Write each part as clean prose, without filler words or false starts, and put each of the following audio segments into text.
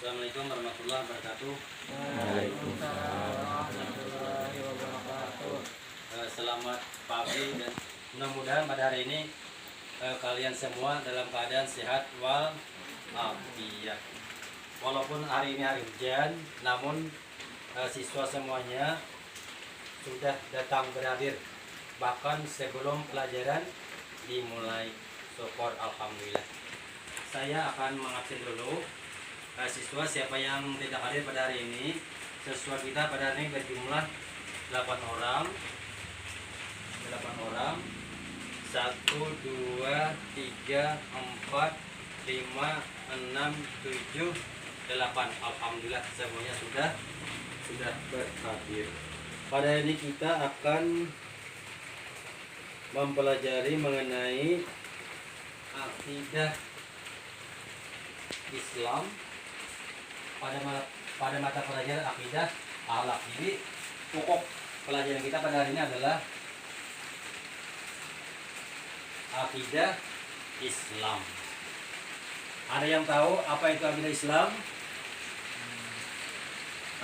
Assalamualaikum warahmatullahi wabarakatuh. Waalaikumsalam warahmatullahi wabarakatuh. Selamat pagi dan mudah-mudahan pada hari ini kalian semua dalam keadaan sehat wal afiat. Walaupun hari ini hari hujan, namun siswa semuanya sudah datang berhadir bahkan sebelum pelajaran dimulai. Syukur alhamdulillah. Saya akan mengabsen dulu siswa siapa yang tidak hadir pada hari ini. Siswa kita pada hari ini berjumlah 8 orang. 8 orang. 1 2 3 4 5 6 7 8. Alhamdulillah semuanya sudah berhadir. Pada hari ini kita akan mempelajari mengenai akidah Islam pada mata pelajaran akidah akhlak. Jadi pokok pelajaran kita pada hari ini adalah akidah Islam. Ada yang tahu apa itu akidah Islam?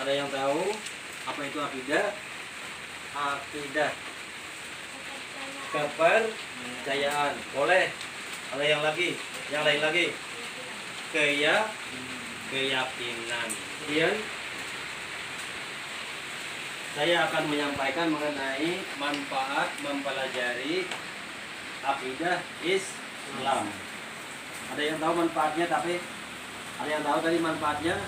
Ada yang tahu apa itu akidah? Akidah kepercayaan. Boleh. Ada yang lain lagi. Keyakinan. Kemudian saya akan menyampaikan mengenai manfaat mempelajari akidah Islam. Ada yang tahu manfaatnya, tapi ada yang tahu tadi manfaatnya?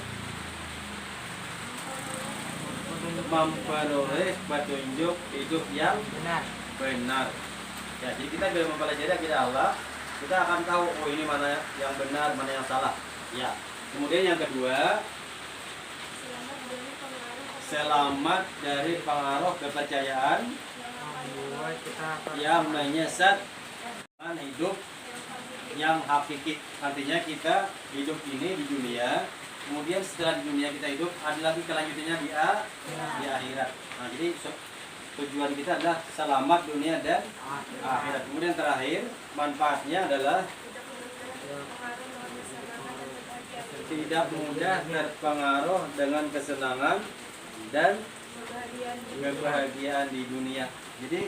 Memperoleh petunjuk hidup yang benar. Ya, jadi kita bila mempelajari akidah Allah, kita akan tahu oh ini mana yang benar, mana yang salah. Ya. Kemudian yang kedua, selamat dari pengaruh kepercayaan yang menyesatkan hidup yang hakiki. Artinya kita hidup ini di dunia, kemudian setelah di dunia kita hidup ada lagi kelanjutannya di akhirat. Nah, jadi tujuan kita adalah selamat dunia dan akhirat. Kemudian terakhir, manfaatnya adalah tidak mudah terpengaruh dengan kesenangan dan kebahagiaan di dunia. Jadi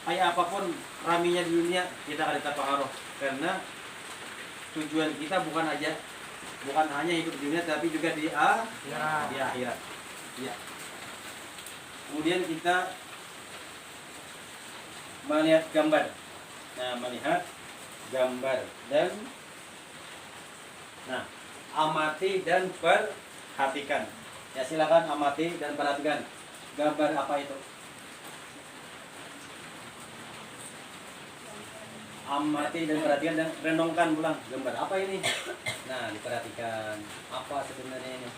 kayak apapun raminya di dunia kita akan terpengaruh, karena tujuan kita bukan hanya hidup di dunia tapi juga di akhirat. Ya. Kemudian kita melihat gambar. Nah, melihat gambar dan amati dan perhatikan. Ya, silakan amati dan perhatikan. Gambar apa itu? Amati dan perhatikan dan renungkan ulang. Gambar apa ini? Nah, diperhatikan. Apa sebenarnya ini?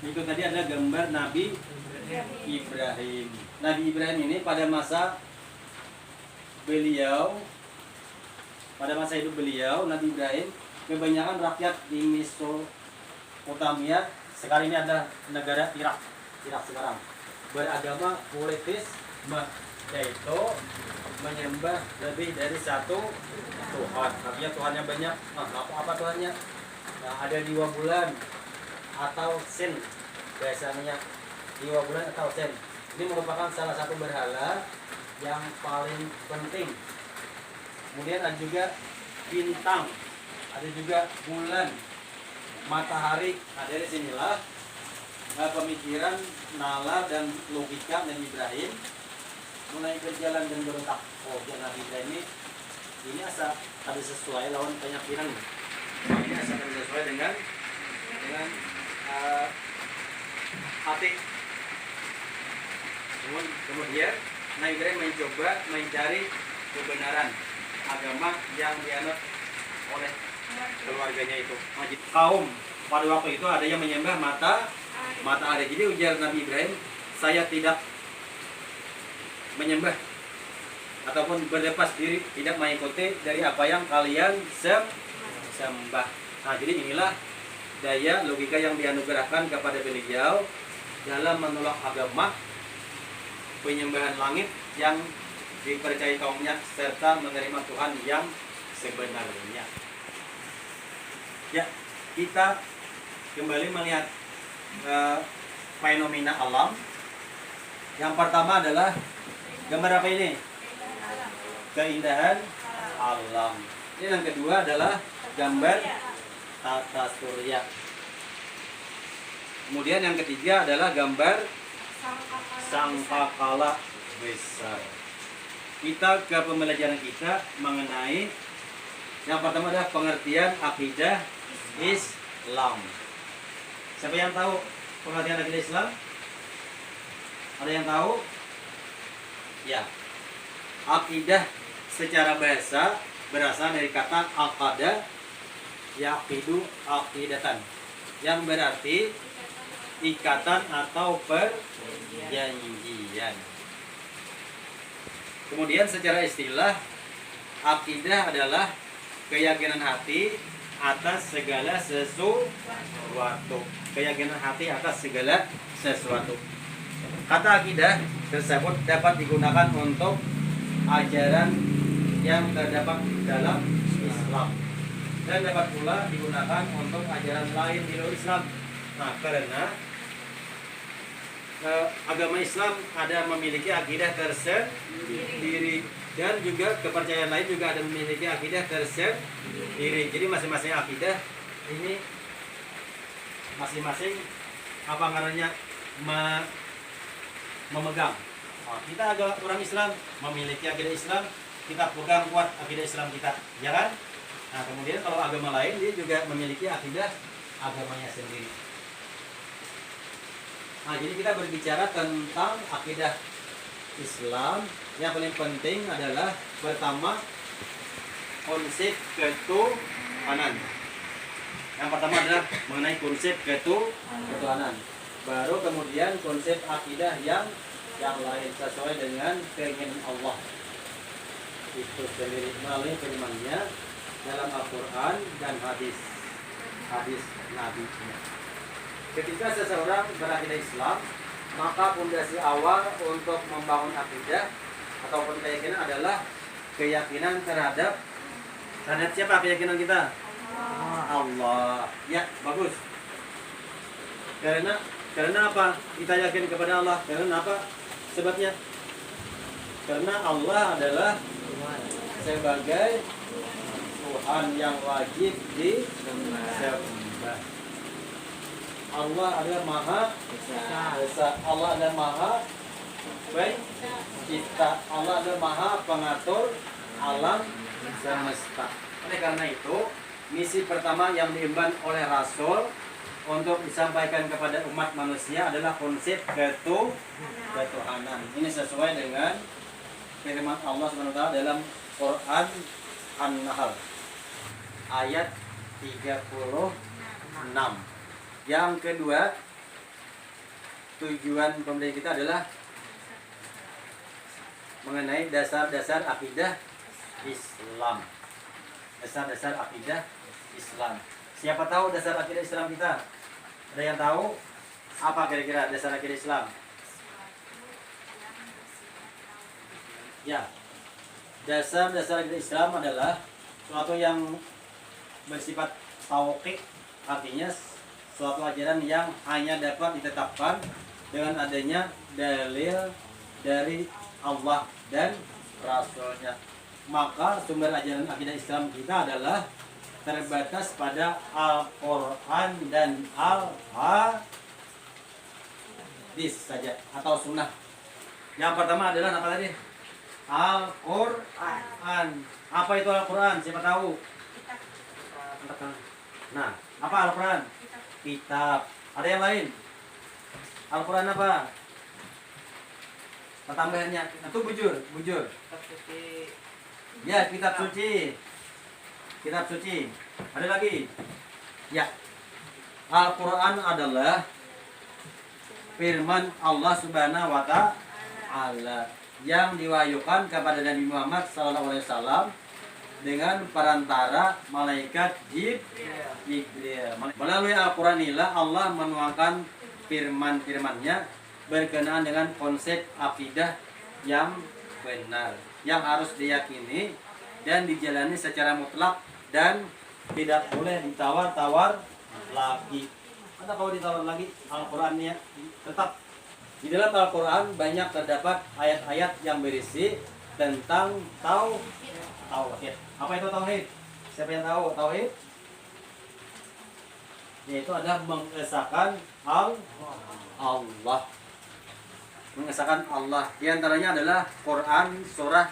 Itu tadi adalah gambar Nabi Ibrahim. Nabi Ibrahim ini pada masa hidup beliau, Nabi Ibrahim, kebanyakan rakyat di Mesopotamia, sekarang ini ada negara Irak sekarang, beragama politisme, yaitu menyembah lebih dari satu Tuhan. Artinya Tuhannya banyak. Apa Tuhannya? Nah, ada 2 bulan atau sen, biasanya 2 bulan atau sen. Ini merupakan salah satu berhala yang paling penting. Kemudian ada juga bintang, ada juga bulan, matahari. Nah, dari sinilah pemikiran, nalar dan logika Nabi Ibrahim mulai berjalan dan berontak. Oh, Nabi Ibrahim ini asa ada sesuai lawan keyakinan. Ini asa ada sesuai dengan hati. Kemudian Nabi Ibrahim mencoba mencari kebenaran agama yang dianut oleh keluarganya itu. Kaum pada waktu itu ada yang menyembah matahari. Jadi ujar Nabi Ibrahim, saya tidak menyembah ataupun berlepas diri, tidak mengikuti dari apa yang kalian sembah. Nah, jadi inilah daya logika yang dianugerahkan kepada beliau dalam menolak agama penyembahan langit yang dipercayai kaumnya serta menerima Tuhan yang sebenarnya. Ya, kita kembali melihat fenomena alam. Yang pertama adalah gambar apa ini? Keindahan alam. Ini yang kedua adalah gambar tata surya. Kemudian yang ketiga adalah gambar sangkakala besar. Kita ke pembelajaran kita mengenai yang pertama adalah pengertian akidah Islam. Siapa yang tahu pengertian akidah Islam? Ada yang tahu? Ya. Akidah secara bahasa berasal dari kata aqada yaqidu aqidatan, yang berarti ikatan atau perjanjian. Kemudian secara istilah, akidah adalah keyakinan hati atas segala sesuatu. Keyakinan hati atas segala sesuatu. Kata akidah tersebut dapat digunakan untuk ajaran yang terdapat dalam Islam dan dapat pula digunakan untuk ajaran lain di luar Islam. Nah, karena agama Islam ada memiliki akidah tersendiri dan juga kepercayaan lain juga ada memiliki akidah tersendiri. Jadi masing-masing akidah ini masing-masing apa namanya memegang. Oh, kita adalah orang Islam, memiliki akidah Islam, kita pegang kuat akidah Islam kita, ya kan? Nah, kemudian kalau agama lain dia juga memiliki akidah agamanya sendiri. Nah, jadi kita berbicara tentang akidah Islam. Yang paling penting adalah pertama konsep ketuhanan. Yang pertama adalah mengenai konsep ketuhanan. Baru kemudian konsep akidah yang lain sesuai dengan keinginan Allah itu sendiri melalui firman-Nya dalam Al-Quran dan hadis Nabi. Ketika seseorang berakidah Islam, maka fondasi awal untuk membangun akidah ataupun keyakinan adalah keyakinan terhadap siapa keyakinan kita? Allah. Ya, bagus. Karena apa? Kita yakin kepada Allah. Karena apa? Sebabnya? Karena Allah adalah sebagai Tuhan yang wajib disembah. Allah adalah Maha Esa. Allah adalah Maha Pencipta. Allah adalah Maha Pengatur alam semesta. Oleh karena itu, misi pertama yang diemban oleh Rasul untuk disampaikan kepada umat manusia adalah konsep ketuhanan. Ini sesuai dengan firman Allah SWT dalam Quran An-Nahl ayat 36. Yang kedua, tujuan pembelajaran kita adalah mengenai dasar-dasar akidah Islam. Dasar-dasar akidah Islam. Siapa tahu dasar akidah Islam kita? Ada yang tahu? Apa kira-kira dasar akidah Islam? Ya, dasar-dasar akidah Islam adalah suatu yang bersifat tauqif, artinya suatu ajaran yang hanya dapat ditetapkan dengan adanya dalil dari Allah dan Rasulnya. Maka sumber ajaran akidah Islam kita adalah terbatas pada Al-Quran dan Al-Hadis saja atau sunnah. Yang pertama adalah apa tadi? Al-Quran. Apa itu Al-Quran? Siapa tahu? Nah, apa Al-Quran? Kitab. Ada yang lain? Al-Quran apa? Tambahannya itu bujur. Ya, kitab suci. Kitab suci. Ada lagi? Ya. Al-Quran adalah firman Allah Subhanahu wa Ta'ala yang diwahyukan kepada Nabi Muhammad SAW dengan perantara malaikat Jibril. Melalui Al-Quran inilah Allah menuangkan firman-firman-Nya berkenaan dengan konsep akidah yang benar, yang harus diyakini dan dijalani secara mutlak dan tidak boleh ditawar-tawar lagi. Atau kalau ditawar lagi Al-Qur'annya tetap di dalam Al-Qur'an banyak terdapat ayat-ayat yang berisi tentang tauhid. Apa itu tauhid? Siapa yang tahu tauhid? Yaitu adalah mengesahkan Allah. Mengesahkan Allah. Di antaranya adalah Quran surah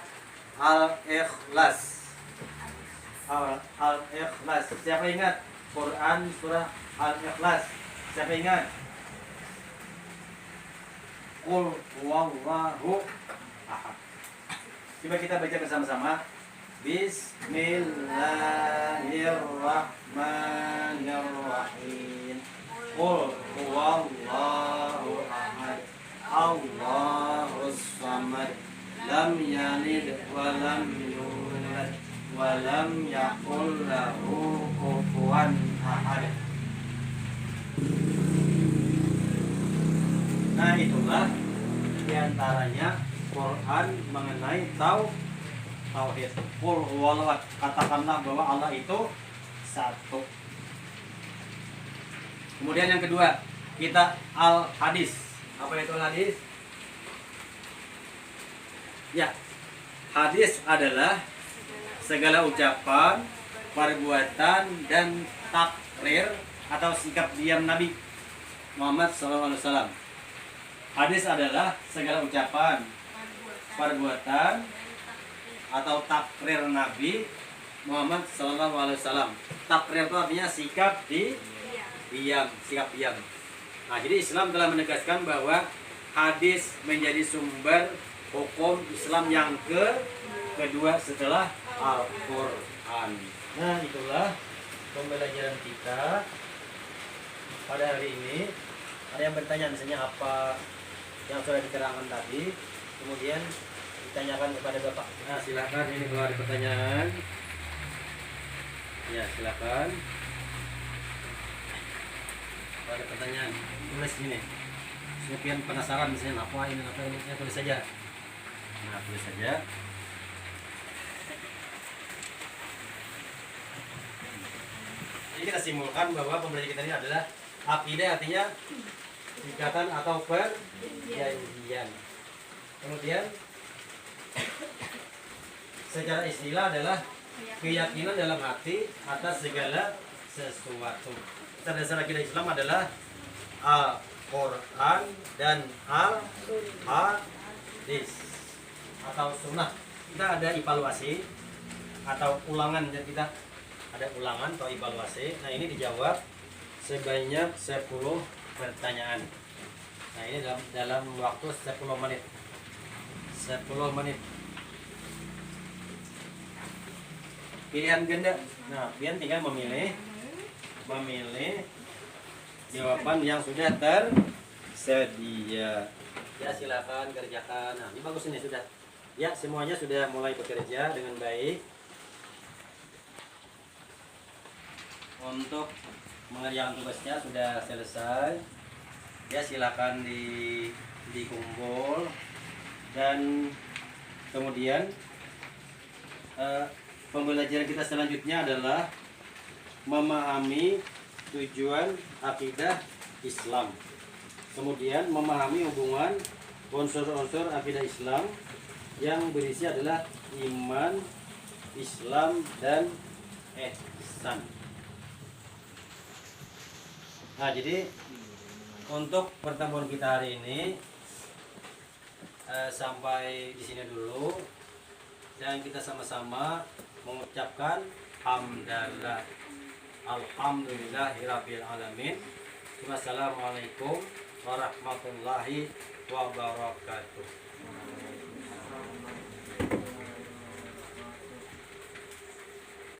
Al-Ikhlas. Al-Ikhlas. Siapa ingat? Quran surah Al-Ikhlas. Siapa ingat? Qul huwallahu ahad. Coba kita baca bersama-sama. Bismillahirrahmanirrahim. Qul huwallahu ahad. Allahus samad. Lam yalid wa lam yulad wa lam yakul lahu kufuwan ahad. Nah, itulah diantaranya Quran mengenai tauhid. Qul huwallahu ahad. Katakanlah bahwa Allah itu satu. Kemudian yang kedua, kita al-hadis. Apa itu hadis? Ya, hadis adalah segala ucapan, perbuatan, dan takrir atau sikap diam Nabi Muhammad SAW. Hadis adalah segala ucapan, perbuatan, atau takrir Nabi Muhammad SAW. Takrir itu artinya sikap diam, sikap diam. Nah, jadi Islam telah menegaskan bahwa hadis menjadi sumber hukum Islam yang kedua setelah Al-Quran. Nah, itulah pembelajaran kita pada hari ini. Ada yang bertanya misalnya apa yang sudah diterangkan tadi, kemudian ditanyakan kepada Bapak. Nah, silakan, ini kalau ada pertanyaan. Ya, silakan. Kalau ada pertanyaan, tulis gini. Sekian penasaran misalnya apa ini, ya, tulis saja. Nah, tulis saja. Jadi kita simpulkan bahwa pembelajaran kita ini adalah akidah, artinya ikatan atau perjanjian. Kemudian secara istilah adalah keyakinan dalam hati atas segala sesuatu. Dasar akidah Islam adalah Al-Quran dan Al-Hadis atau sunnah. Kita ada evaluasi atau ulangan, dan kita ada ulangan atau evaluasi. Nah, ini dijawab sebanyak 10 pertanyaan. Nah, ini dalam waktu 10 menit. 10 menit. Pilihan ganda. Nah, pian tinggal memilih jawaban yang sudah tersedia. Ya, silakan kerjakan. Nah, ini bagus ini sudah. Ya, semuanya sudah mulai bekerja dengan baik. Untuk mengerjakan tugasnya sudah selesai. Ya, silakan dikumpul. Dan kemudian pembelajaran kita selanjutnya adalah memahami tujuan akidah Islam. Kemudian memahami hubungan unsur-unsur akidah Islam yang berisi adalah iman, Islam, dan ihsan. Nah, jadi untuk pertemuan kita hari ini sampai di sini dulu, dan kita sama-sama mengucapkan hamdalah, alhamdulillahirabbil alamin. Wassalamualaikum warahmatullahi wabarakatuh.